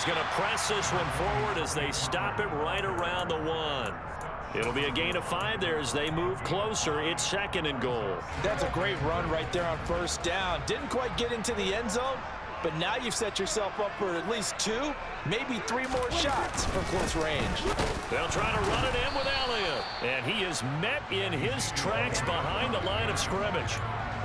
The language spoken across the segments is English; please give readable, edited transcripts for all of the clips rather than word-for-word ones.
going to press this one forward as they stop it right around the 1. It'll be a gain of 5 there as they move closer. It's 2nd and goal. That's a great run right there on first down. Didn't quite get into the end zone, but now you've set yourself up for at least 2, maybe 3 more shots from close range. They'll try to run it in with Elliott. And he is met in his tracks behind the line of scrimmage.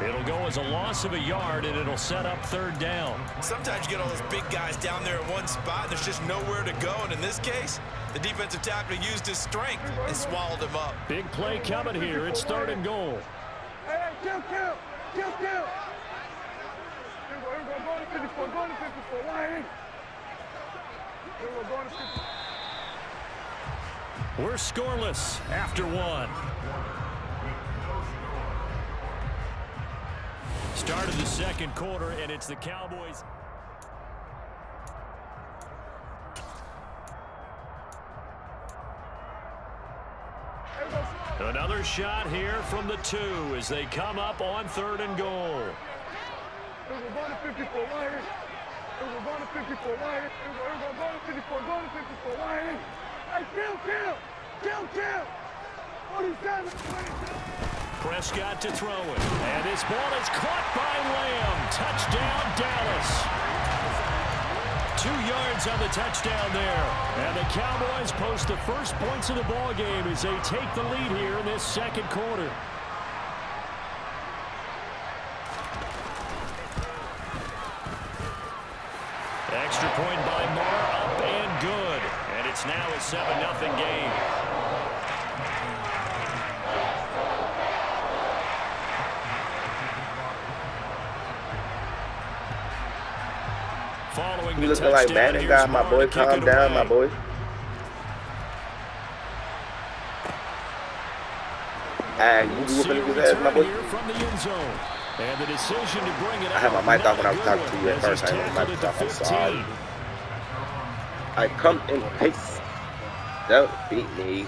It'll go as a loss of a yard, and it'll set up 3rd down. Sometimes you get all those big guys down there in one spot, and there's just nowhere to go. And in this case, the defensive tackle used his strength and swallowed him up. Big play coming here. It's 3rd and goal. Hey, kill. Here we go, going to 54, Lions. Here we go, going to 54. We're scoreless after 1. Start of the 2nd quarter, and it's the Cowboys. Another shot here from the 2 as they come up on 3rd and goal. Here we go, going to 54, Lions. Here we go, going to 54, Lions. Here we go, going to 54, Lions. Hey, kill. 47, 22. Prescott to throw it. And this ball is caught by Lamb. Touchdown, Dallas. 2 yards on the touchdown there. And the Cowboys post the first points of the ball game as they take the lead here in this 2nd quarter. Extra point by Moore, up and good. And it's now a 7-0 game. Following You the looking like touchdown, Madden guy, my boy. Calm down, my boy. And you whooping his ass, my boy. From the end zone. And the decision to bring it I had my mic off when I was talking to you at first. I had my mic off. I'm sorry. I come in pace. Don't beat me.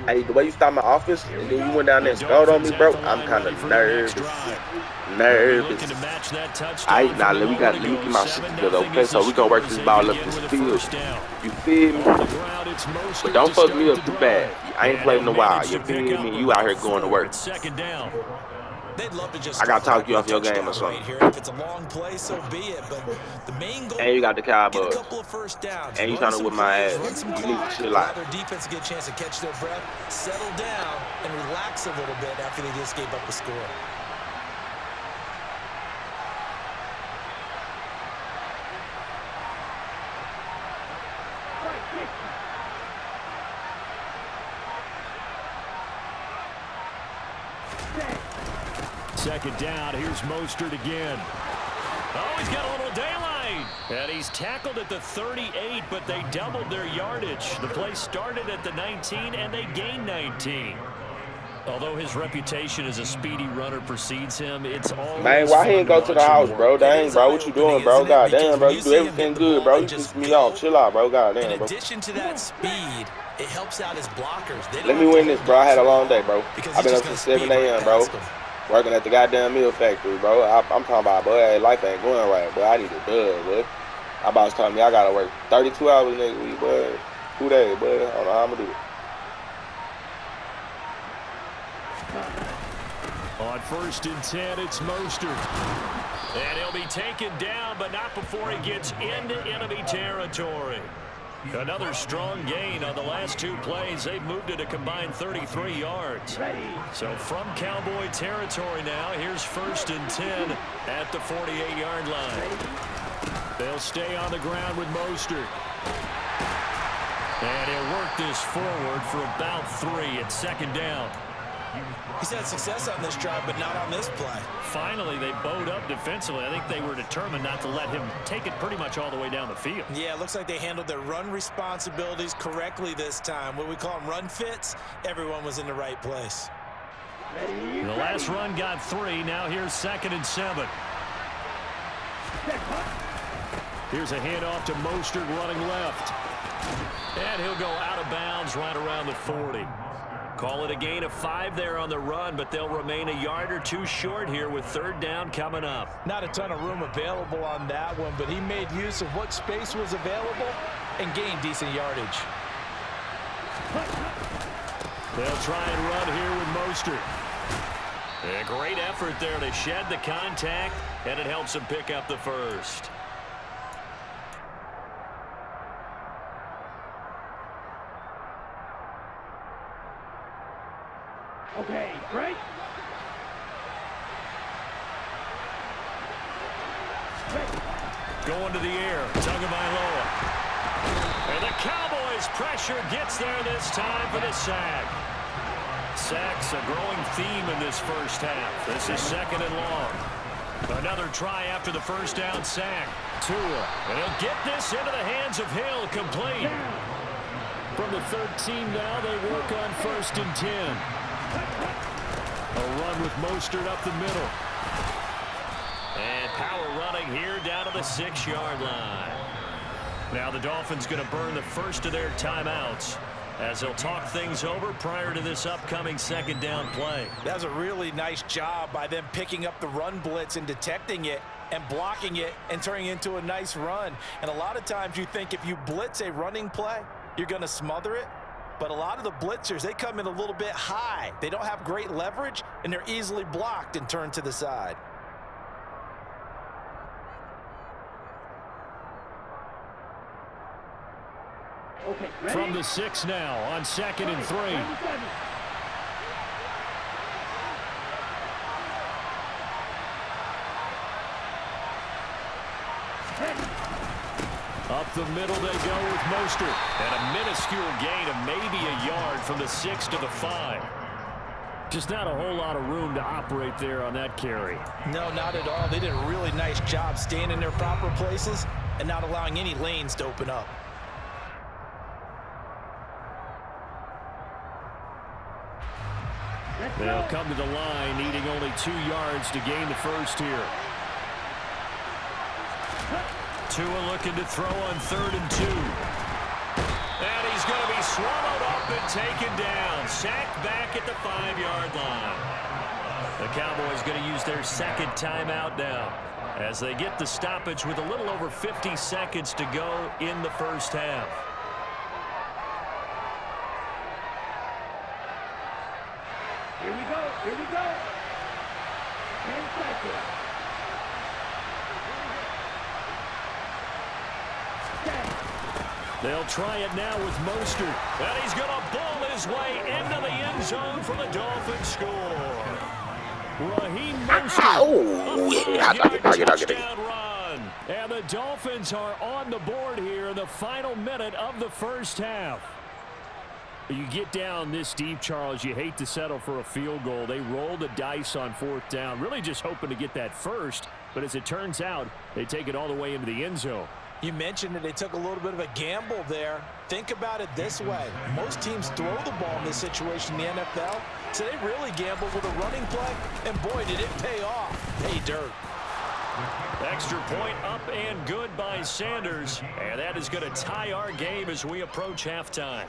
Hey, the way you stopped my office and then you went down there and scored on me, bro, I'm kind of nervous. Now let me get my shit together, okay? So we gonna work this ball up this field. You feel me? But don't fuck me up too bad. I ain't playing in a while. You feel me? You out here going to work. They'd love to just I gotta talk you off your game or something. If it's a long play, so be it. But the main goal, and you got the Cowboys. Get a couple of first downs. And you trying to whip my ass. You need to chill out. Their defense get a chance to catch their breath, settle down, and relax a little bit after they just gave up a score. Second down, here's Mostert again. Oh, he's got a little daylight. And he's tackled at the 38, but they doubled their yardage. The play started at the 19, and they gained 19. Although his reputation as a speedy runner precedes him, it's all. Man, why he ain't go to the house, bro? Dang, bro, what you doing, bro? God damn, bro, you do everything good, bro. You piss me off. Chill out, bro. God damn, bro. In addition to that speed, it helps out his blockers. Let me win this, bro. I had a long day, bro. I've been up since 7 a.m., bro. Working at the goddamn meal factory, bro. I'm talking about, boy, life ain't going right, boy. I need a dub, boy. My boss telling me I gotta work 32 hours next week, boy. 2 days, boy. I don't know how I'm gonna do it. On 1st and 10, it's Mostert. And he'll be taken down, but not before he gets into enemy territory. Another strong gain on the last 2 plays. They've moved it a combined 33 yards. So from Cowboy territory now, here's 1st and 10 at the 48-yard line. They'll stay on the ground with Mostert. And he'll work this forward for about 3 at 2nd down. He's had success on this drive, but not on this play. Finally, they bowed up defensively. I think they were determined not to let him take it pretty much all the way down the field. Yeah, it looks like they handled their run responsibilities correctly this time. What we call them run fits, everyone was in the right place. The last run got 3. Now here's 2nd and 7. Here's a handoff to Mostert running left. And he'll go out of bounds right around the 40. Call it a gain of 5 there on the run, but they'll remain a yard or 2 short here with 3rd down coming up. Not a ton of room available on that one, but he made use of what space was available and gained decent yardage. They'll try and run here with Mostert. A great effort there to shed the contact, and it helps him pick up the first. Okay, break. Going to the air, Tagovailoa. And the Cowboys' pressure gets there this time for the sack. Sacks a growing theme in this first half. This is 2nd and long. Another try after the first down sack. Tua, and he'll get this into the hands of Hill, complete. From the 13 now, they work on 1st and 10. A run with Mostert up the middle. And power running here down to the 6-yard line. Now the Dolphins going to burn the first of their timeouts as they'll talk things over prior to this upcoming 2nd down play. That was a really nice job by them picking up the run blitz and detecting it and blocking it and turning it into a nice run. And a lot of times you think if you blitz a running play, you're going to smother it. But a lot of the blitzers, they come in a little bit high. They don't have great leverage, and they're easily blocked and turned to the side. Okay, From the 6 now on 2nd and 3. Up the middle they go with Mostert. And a minuscule gain of maybe a yard from the 6 to the 5. Just not a whole lot of room to operate there on that carry. No, not at all. They did a really nice job staying in their proper places and not allowing any lanes to open up. They'll come to the line, needing only 2 yards to gain the first here. Tua looking to throw on 3rd and 2. And he's going to be swallowed up and taken down. Sacked back at the 5-yard line. The Cowboys going to use their 2nd timeout now as they get the stoppage with a little over 50 seconds to go in the first half. Here we go. Here we go. 10 seconds. They'll try it now with Mostert. And he's going to ball his way into the end zone for the Dolphins score. Raheem Mostert, touchdown run. And the Dolphins are on the board here in the final minute of the first half. You get down this deep, Charles, you hate to settle for a field goal. They roll the dice on 4th down, really just hoping to get that first. But as it turns out, they take it all the way into the end zone. You mentioned that they took a little bit of a gamble there. Think about it this way. Most teams throw the ball in this situation in the NFL, so they really gambled with a running play, and boy, did it pay off. Pay dirt. Extra point up and good by Sanders, and that is going to tie our game as we approach halftime.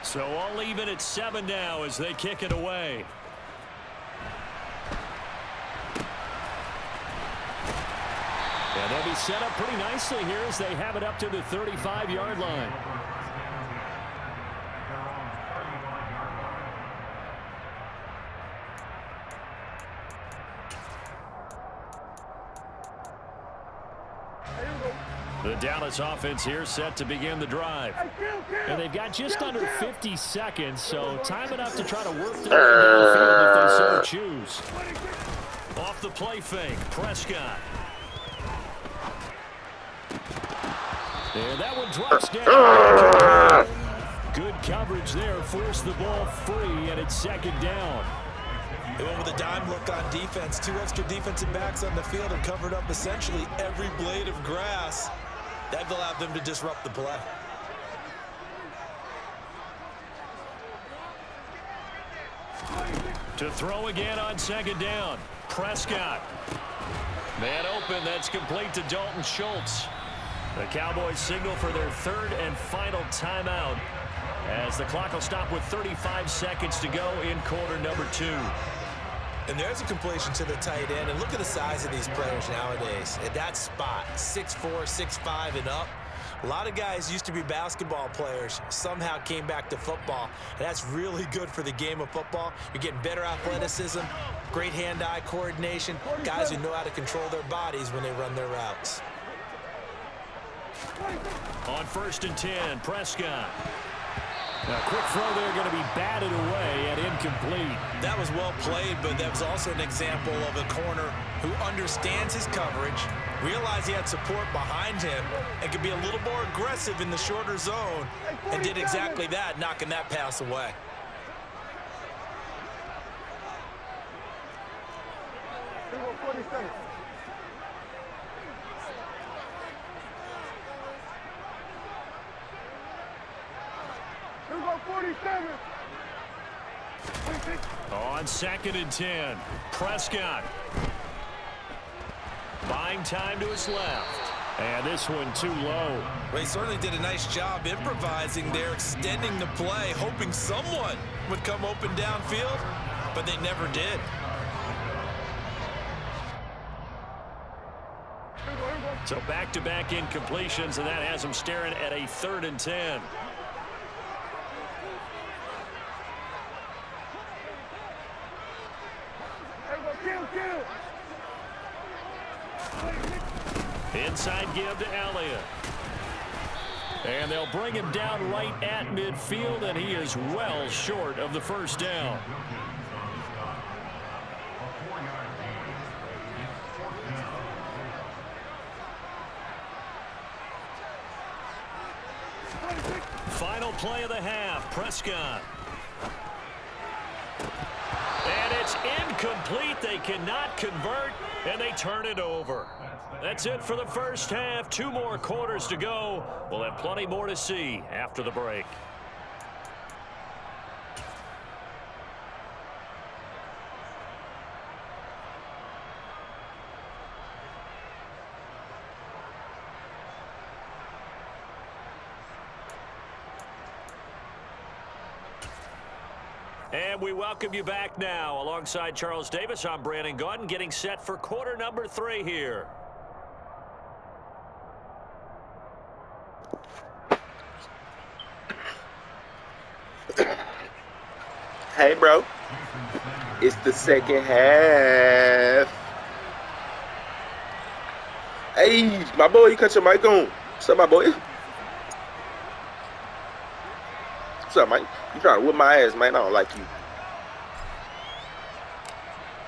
So all even at 7 now as they kick it away. And they'll be set up pretty nicely here as they have it up to the 35-yard line. The Dallas offense here set to begin the drive. And they've got just under 50 seconds, so time enough to try to work their way downfield if they so choose. Off the play fake, Prescott. And that one drops down. Good coverage there, forced the ball free, and it's 2nd down. They went with a dime look on defense. 2 extra defensive backs on the field and covered up essentially every blade of grass. That allowed them to disrupt the play. To throw again on 2nd down. Prescott. Man open, that's complete to Dalton Schultz. The Cowboys signal for their 3rd and final timeout as the clock will stop with 35 seconds to go in quarter number 2. And there's a completion to the tight end. And look at the size of these players nowadays. At that spot, 6'4", 6'5", and up. A lot of guys used to be basketball players, somehow came back to football. And that's really good for the game of football. You're getting better athleticism, great hand-eye coordination, guys who know how to control their bodies when they run their routes. On 1st and 10, Prescott. A quick throw there going to be batted away and incomplete. That was well played, but that was also an example of a corner who understands his coverage, realized he had support behind him, and could be a little more aggressive in the shorter zone, and did exactly that, knocking that pass away. On 2nd and 10, Prescott. Buying time to his left. And this one too low. Well, he certainly did a nice job improvising there, extending the play, hoping someone would come open downfield, but they never did. So back-to-back incompletions, and that has him staring at a 3rd and 10. Inside give to Elliott. And they'll bring him down right at midfield, and he is well short of the 1st down. Final play of the half, Prescott. And it's incomplete. They cannot convert, and they turn it over. That's it for the 1st half. 2 more quarters to go. We'll have plenty more to see after the break. And we welcome you back now. Alongside Charles Davis, I'm Brandon Gaudin, getting set for quarter number 3 here. Hey, bro. It's the 2nd half. Hey, my boy, you cut your mic on. What's up, my boy? What's up, Mike? You trying to whip my ass, man. I don't like you.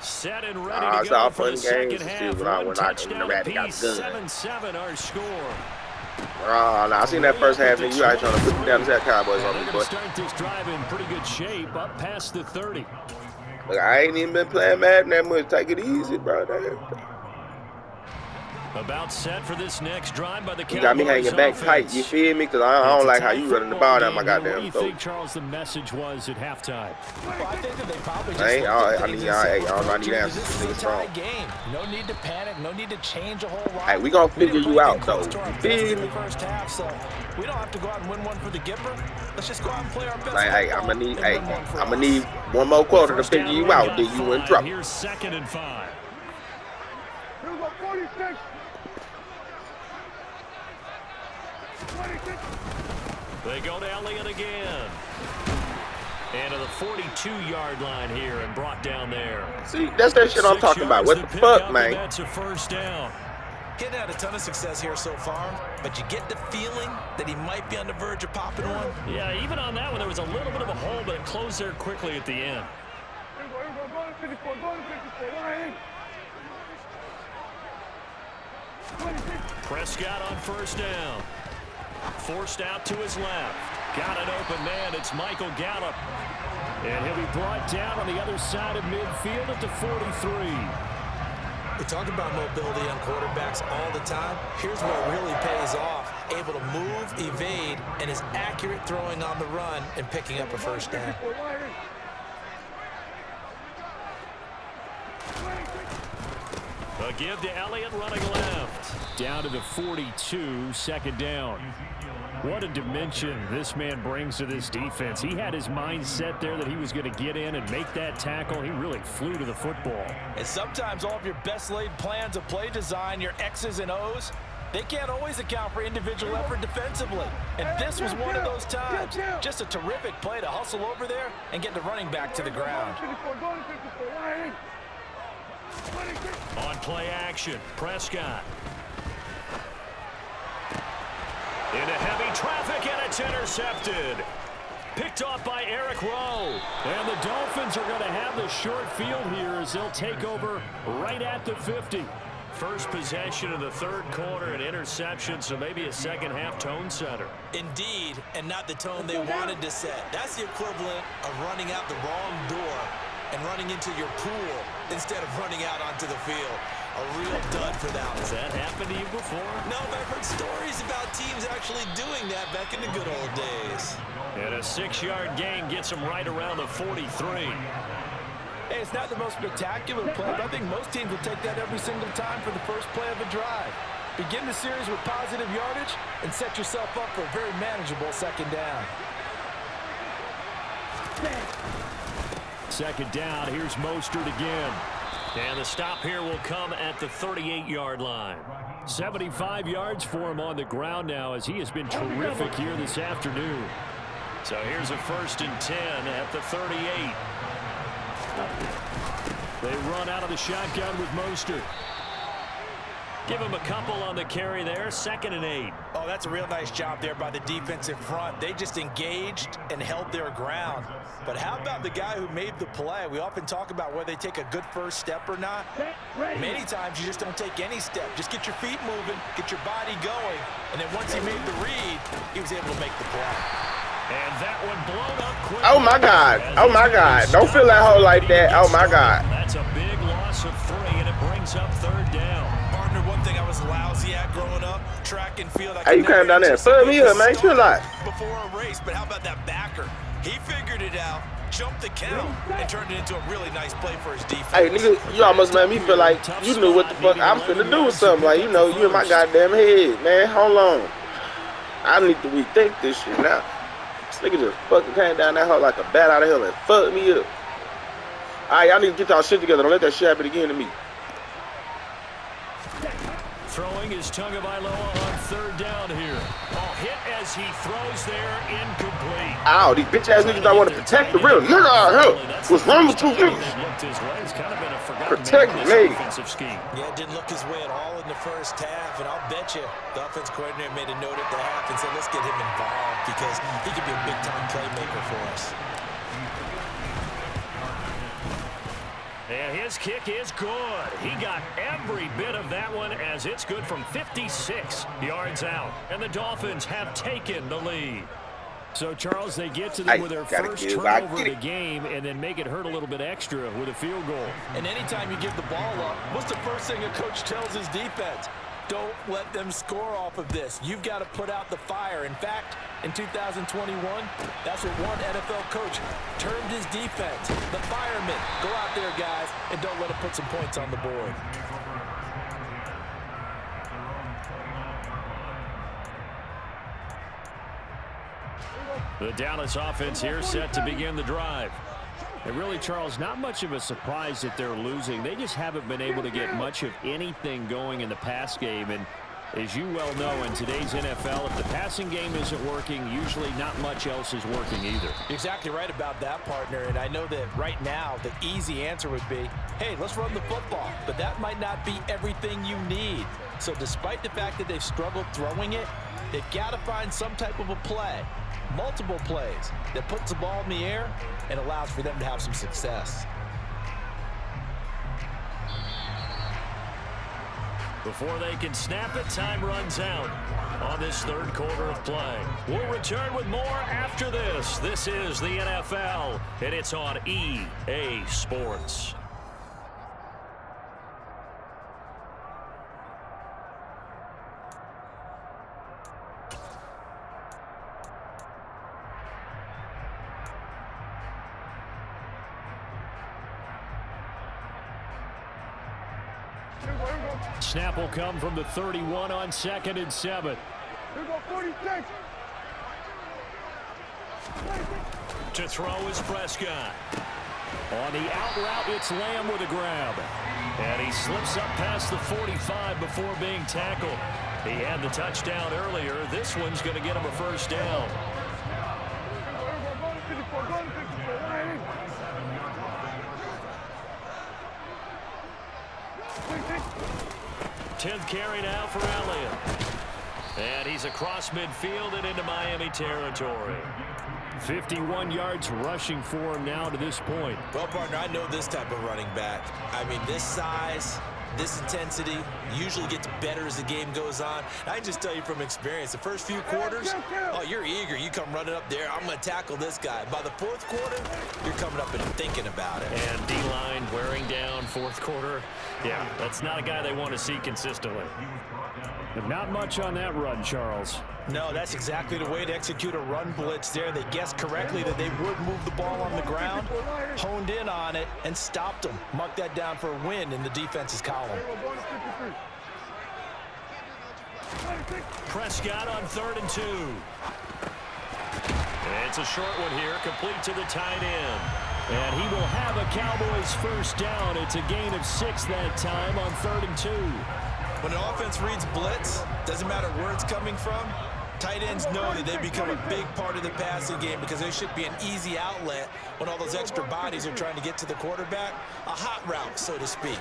Set and ready to go for the second half. One touchdown apiece, 7-7 our score. I seen that first half, and you guys trying to put down the Cowboys on me, boy. They're going to start this drive in pretty good shape, up past the 30. Look, I ain't even been playing Madden that much. Take it easy, bro. About set for this next drive by the Cowboys. You got me hanging back tight, you feel me? Because I don't like how you running the ball down my goddamn throat. What do you think, Charles, the message was at halftime? Well, I think that they probably just I need answers. This is a tie game. No need to panic. No need to change a whole lot. Hey, we gonna figure you out, though. In the first half, so we don't have to go out and win one for the Gipper. Let's just go out and play our best. I'm gonna need one more quarter to figure you out. Then you in trouble. Here's 2nd and 5. Here we go, 46. They go to Elliott again. And to the 42-yard line here and brought down there. See, that's that shit I'm talking about. What the fuck, man? That's a 1st down. Getting had a ton of success here so far, but you get the feeling that he might be on the verge of popping one. Yeah, even on that one, there was a little bit of a hole, but it closed there quickly at the end. Here we go, going to 54, going to 54, line. Prescott on 1st down. Forced out to his left. Got an open man. It's Michael Gallup. And he'll be brought down on the other side of midfield at the 43. We talk about mobility on quarterbacks all the time. Here's where it really pays off. Able to move, evade, and is accurate throwing on the run and picking up a first down. A give to Elliott running left. Down to the 42, second down. What a dimension this man brings to this defense. He had his mind set there that he was going to get in and make that tackle. He really flew to the football. And sometimes all of your best laid plans of play design, your X's and O's, they can't always account for individual effort defensively. And this was one of those times. Just a terrific play to hustle over there and get the running back to the ground. On play action, Prescott. Into heavy traffic, and it's intercepted. Picked off by Eric Rowe. And the Dolphins are going to have the short field here as they'll take over right at the 50. First possession of the third quarter, an interception, so maybe a second-half tone setter. Indeed, and not the tone they wanted to set. That's the equivalent of running out the wrong door and running into your pool instead of running out onto the field. A real dud for that one. Has that happened to you before? No, but I've heard stories about teams actually doing that back in the good old days. And a 6-yard gain gets him right around the 43. Hey, it's not the most spectacular play, but I think most teams will take that every single time for the first play of a drive. Begin the series with positive yardage and set yourself up for a very manageable second down. Second down, here's Mostert again. And the stop here will come at the 38-yard line. 75 yards for him on the ground now as he has been terrific here this afternoon. So here's a 1st and 10 at the 38. They run out of the shotgun with Mostert. Give him a couple on the carry there. 2nd and 8. Oh, that's a real nice job there by the defensive front. They just engaged and held their ground. But how about the guy who made the play? We often talk about whether they take a good first step or not. Many times you just don't take any step. Just get your feet moving, get your body going, and then once he made the read, he was able to make the play. And that one blown up quick. Oh, my God. Oh, my God. Don't fill that hole like that. Oh, my God. That's a big loss of 3, and it brings up 3rd down. Partner, one thing I was lousy at growing up, track and field. Hey, you came down there and fuck me up, man. Chill out. Before a race, but how about that backer? He figured it out, jumped the count, and turned it into a really nice play for his defense. Hey, nigga, you almost made me feel like you knew what the fuck I'm finna do with something. Like, you know, you in my goddamn head, man. Hold on. I need to rethink this shit now. This nigga just fucking came down that hole like a bat out of hell and fucked me up. All right, y'all need to get y'all shit together. Don't let that shit happen again to me. Throwing his Tagovailoa on 3rd down here. Oh, hit as he throws there, incomplete. Ow, these bitch ass niggas don't want to protect the real nigga out here. What's wrong with you niggas? Protect me. Yeah, it didn't look his way at all in the first half, and I'll bet you the offense coordinator made a note at the half and said, let's get him involved because he could be a big-time playmaker for us. And his kick is good. He got every bit of that one as it's good from 56 yards out. And the Dolphins have taken the lead. So, Charles, they get to them with their first turnover of the game and then make it hurt a little bit extra with a field goal. And anytime you give the ball up, what's the first thing a coach tells his defense? Don't let them score off of this. You've got to put out the fire. In fact, in 2021, that's what one NFL coach termed his defense. The firemen. Go out there, guys, and don't let them put some points on the board. The Dallas offense here set to begin the drive. And really, Charles, not much of a surprise that they're losing. They just haven't been able to get much of anything going in the pass game. And as you well know, in today's NFL, if the passing game isn't working, usually not much else is working either. You're exactly right about that, partner. And I know that right now, the easy answer would be, hey, let's run the football. But that might not be everything you need. So despite the fact that they've struggled throwing it, they've got to find some type of a play. Multiple plays that puts the ball in the air and allows for them to have some success. Before they can snap it, time runs out. on this third quarter of play. We'll return with more after this. This is the NFL, and it's on EA Sports. Snap will come from the 31 on 2nd and 7. Here go 46. To throw is Prescott. On the out route, it's Lamb with a grab. And he slips up past the 45 before being tackled. He had the touchdown earlier. This one's going to get him a first down. 10th carry now for Elliott. And he's across midfield and into Miami territory. 51 yards rushing for him now to this point. Well, partner, I know this type of running back. I mean, this size, this intensity usually gets better as the game goes on. I can just tell you from experience, the first few quarters, oh, you're eager. You come running up there, I'm going to tackle this guy. By the fourth quarter, you're coming up and thinking about it. And D-line wearing down fourth quarter. Yeah, that's not a guy they want to see consistently. But not much on that run, Charles. No, that's exactly the way to execute a run blitz there. They guessed correctly that they would move the ball on the ground, honed in on it, and stopped them. Mark that down for a win in the defense's column. Prescott on 3rd and 2. It's a short one here, complete to the tight end. And he will have a Cowboys first down. It's a gain of 6 that time on 3rd and 2. When an offense reads blitz, doesn't matter where it's coming from, tight ends know that they become a big part of the passing game because they should be an easy outlet when all those extra bodies are trying to get to the quarterback. A hot route, so to speak.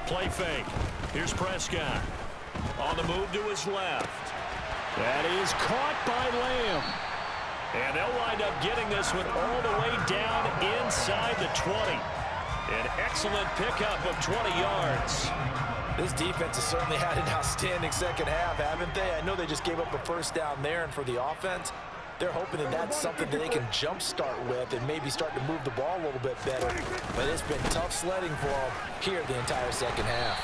Play fake. Here's Prescott. On the move to his left. That is caught by Lamb. And they'll wind up getting this one all the way down inside the 20. An excellent pickup of 20 yards. This defense has certainly had an outstanding second half, haven't they? I know they just gave up a first down there, and for the offense, they're hoping that that's something that they can jumpstart with and maybe start to move the ball a little bit better. But it's been tough sledding for them here the entire second half.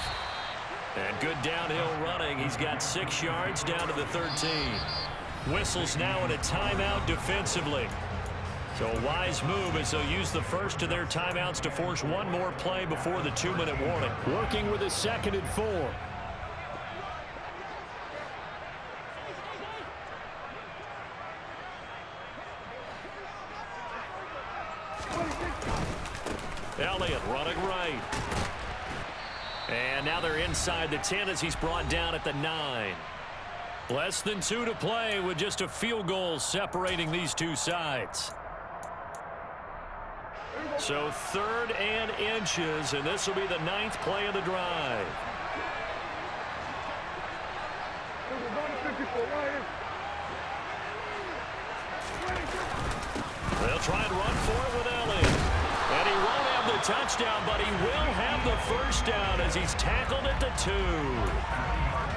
And good downhill running. He's got 6 yards down to the 13. Whistles now in a timeout defensively. So a wise move as they'll use the first of their timeouts to force one more play before the 2-minute warning. Working with a 2nd and 4. Elliott running right. And now they're inside the 10 as he's brought down at the 9. Less than 2 to play with just a field goal separating these two sides. So 3rd and inches, and this will be the 9th play of the drive. They'll try and run for it with Elliott. And he won't have the touchdown, but he will have the first down as he's tackled at the 2.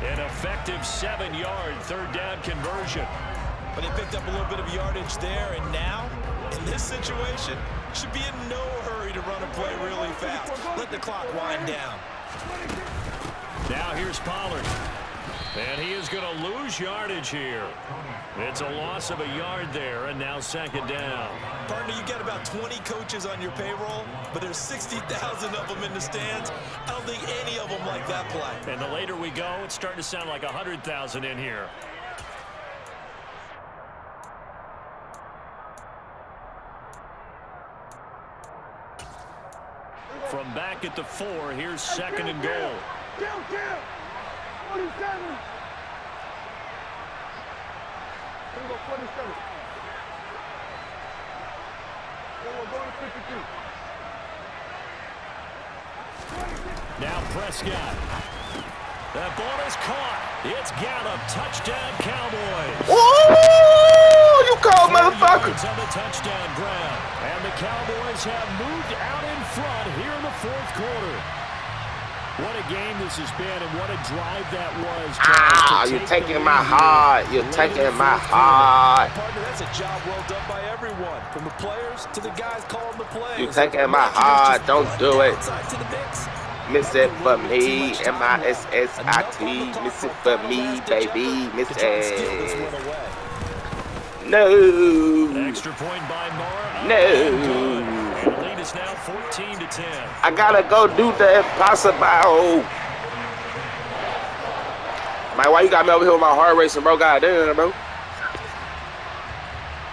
An effective 7-yard 3rd down conversion. But they picked up a little bit of yardage there, and now, in this situation, should be in no hurry to run a play really fast. Let the clock wind down. Now here's Pollard. And he is going to lose yardage here. It's a loss of a yard there, and now 2nd down. Partner, you got about 20 coaches on your payroll, but there's 60,000 of them in the stands. I don't think any of them like that play. And the later we go, it's starting to sound like 100,000 in here. From back at the 4, here's 2nd and goal. Kill! 47. Here we go, 47. We're going to 52. Now Prescott. That ball is caught. It's Gallup. Touchdown, Cowboys. Whoa! You cold motherfucker. It's on the touchdown ground. And the Cowboys have moved out in front here in the 4th quarter. What a game this has been, and what a drive that was, Charles. You're taking my heart. You're taking my heart. Partner, that's a job well done by everyone, from the players to the guys calling the plays. You're taking my heart. Don't do it. Miss it for me. M-I-S-S-I-T. Miss it for me, baby. Miss it. No. Extra point by Mara. No. And the lead is now 14-10. I gotta go do the impossible. Man, why you got me over here with my heart racing, bro? Goddamn, bro.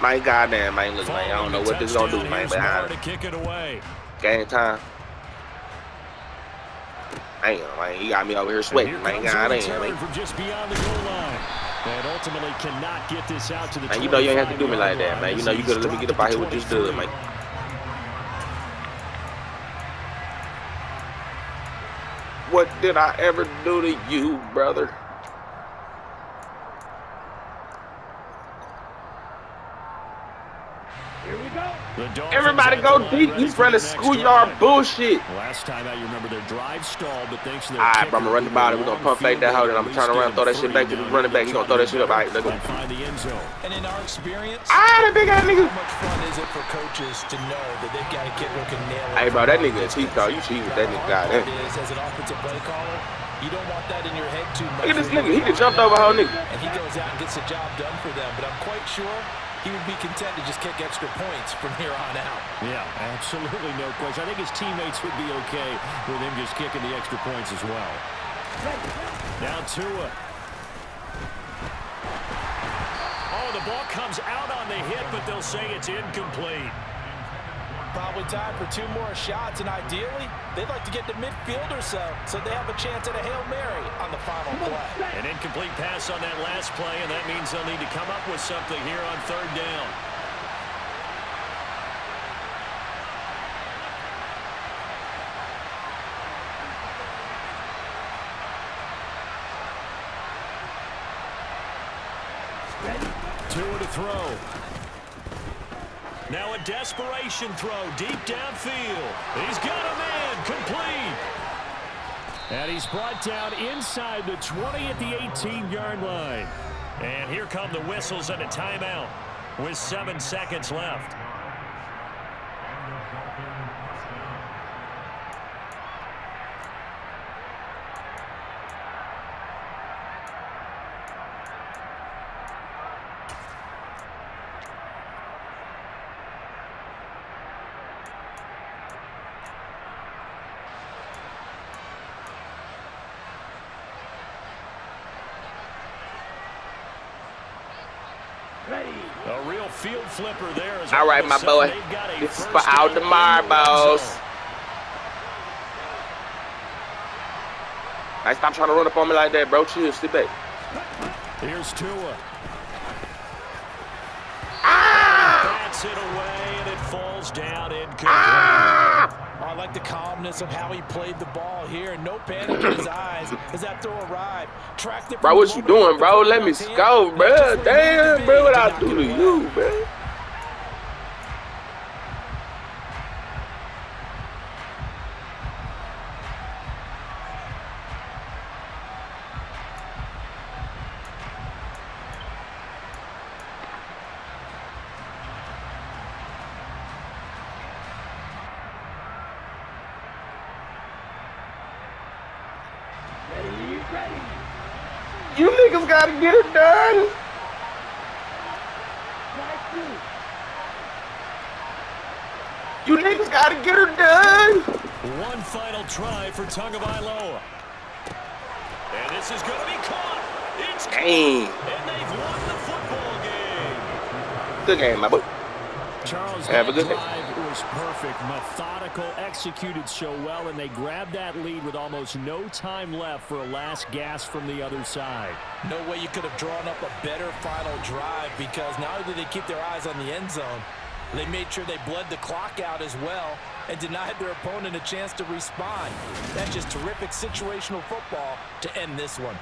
My goddamn, man. Look, man, I don't know what this gonna do, man. But game time. Damn, man, he got me over here sweating, man. Goddamn, man. From just beyond the goal line. And ultimately cannot get this out to the man, you know you ain't have to do me like that, man. You know you could have let me get up out here with this dude, man. What did I ever do to you, brother? Here we go. Everybody go deep. He's running schoolyard bullshit. Last time out, you remember their drive stalled, but thanks to their all right, bro, I'm gonna run the ball. We're gonna pump fake that hoe, and I'm gonna turn around and throw that shit back to the running back. He's gonna throw that shit up. All right, let's go. And in our experience, that big ass nigga. how much fun is it for coaches to know that they've got a kid who can nail it? Hey, bro, that nigga is cheat call. You cheat with that nigga. Goddamn. As an offensive play caller, you don't want that in your head too much. Look at this nigga. He just jumped over a whole nigga. And he goes out and gets the job done for them. But I'm quite sure he would be content to just kick extra points from here on out. Yeah, absolutely no question. I think his teammates would be okay with him just kicking the extra points as well. Now Tua. Oh, the ball comes out on the hit, but they'll say it's incomplete. Probably time for 2 more shots, and ideally, they'd like to get to midfield or so they have a chance at a Hail Mary on the final play. An incomplete pass on that last play, and that means they'll need to come up with something here on 3rd down. Tua to throw. Now a desperation throw deep downfield. He's got a man complete. And he's brought down inside the 20 at the 18-yard line. And here come the whistles and a timeout with 7 seconds left. A real field flipper there. All right, my boy. This is for out the marbles. Hey, stop trying to run up on me like that, bro. Chill, sit back. Here's Tua. Bats it away, and it falls down incomplete. I like the calmness of how he played the ball here. No panic in his eyes as that throw arrived. Tracked it. Bro, what you doing, bro? Let me go, bro. Damn, bro, what I do to you, bro? You niggas gotta get it done. You niggas gotta get her done. One final try for Tagovailoa. And this is going to be caught. It's caught. And they've won the football game. Good game, my boy. Charles, have a that good day. drive was perfect, methodical, executed so well, and they grabbed that lead with almost no time left for a last gasp from the other side. No way you could have drawn up a better final drive, because not only did they keep their eyes on the end zone, they made sure they bled the clock out as well and denied their opponent a chance to respond. That's just terrific situational football to end this one.